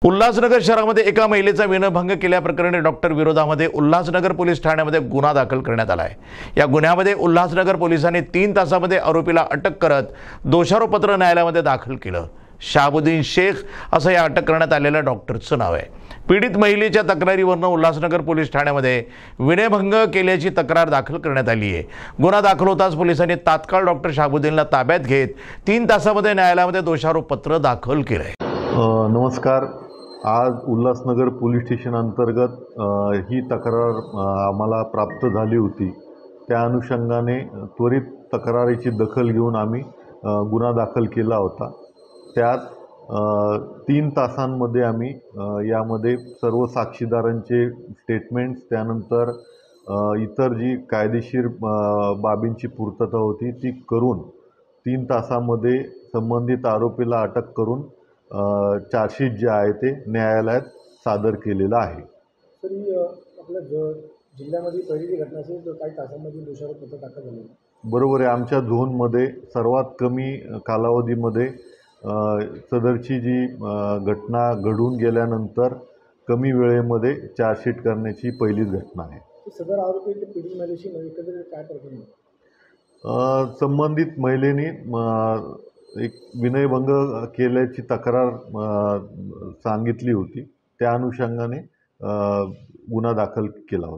उल्हासनगर शहरामध्ये एका महिलेचा विनयभंग केल्याप्रकरणी डॉक्टर विरोधामध्ये उल्हासनगर पोलीस ठाण्यामध्ये गुन्हा दाखल करण्यात आला आहे। या गुन्ह्यामध्ये उल्हासनगर पोलिसांनी 3 तासामध्ये आरोपीला अटक करत दोषारोपपत्र न्यायालयामध्ये दाखल केलं। शाहबुद्दीन शेख असं या अटक करण्यात आलेल्या डॉक्टरचं नाव आहे। पीडित महिलेच्या तक्रारीवरून उल्हासनगर पोलीस ठाण्यामध्ये विनयभंग केल्याची तक्रार दाखल करण्यात आली आहे। गुन्हा दाखल होताच पोलिसांनी तात्काळ डॉक्टर शाहबुद्दीनला ताब्यात घेत 3 तासामध्ये न्यायालयामध्ये दोषारोपपत्र दाखल केलंय। नमस्कार। आज उल्हासनगर पोलीस स्टेशन अंतर्गत ही तक्रार आम्हाला प्राप्त झाली होती। त्या अनुषंगाने त्वरित तक्रारीची दखल घेऊन आम्ही गुन्हा दाखल केला होता। त्यात 3 तासांमध्ये आम्ही यामध्ये सर्व साक्षीदारांचे स्टेटमेंट्स, त्यानंतर इतर जी कायदेशीर बाबींची पूर्तता होती ती करून 3 तासामध्ये संबंधित आरोपीला अटक करून चार्जशीट जे आहे ते न्यायालयात सादर केलेलं आहे। तरी आपल्या जिल्ह्यामध्ये पहिली जी घटना असेल तर काही तासांमध्ये दोषारोपपत्र दाखल झाले। बरोबर आहे। आमच्या झोनमध्ये सर्वात कमी कालावधीमध्ये सदरची जी घटना घडून गेल्यानंतर कमी वेळेमध्ये चार्जशीट करण्याची पहिलीच घटना आहे। सदर आरोपी पीडित महिलेशी एकत्रित काय प्रकरण? संबंधित महिलेने एक विनयभंग केल्याची तक्रार सांगितली होती। त्या अनुषंगाने गुन्हा दाखल केला होता।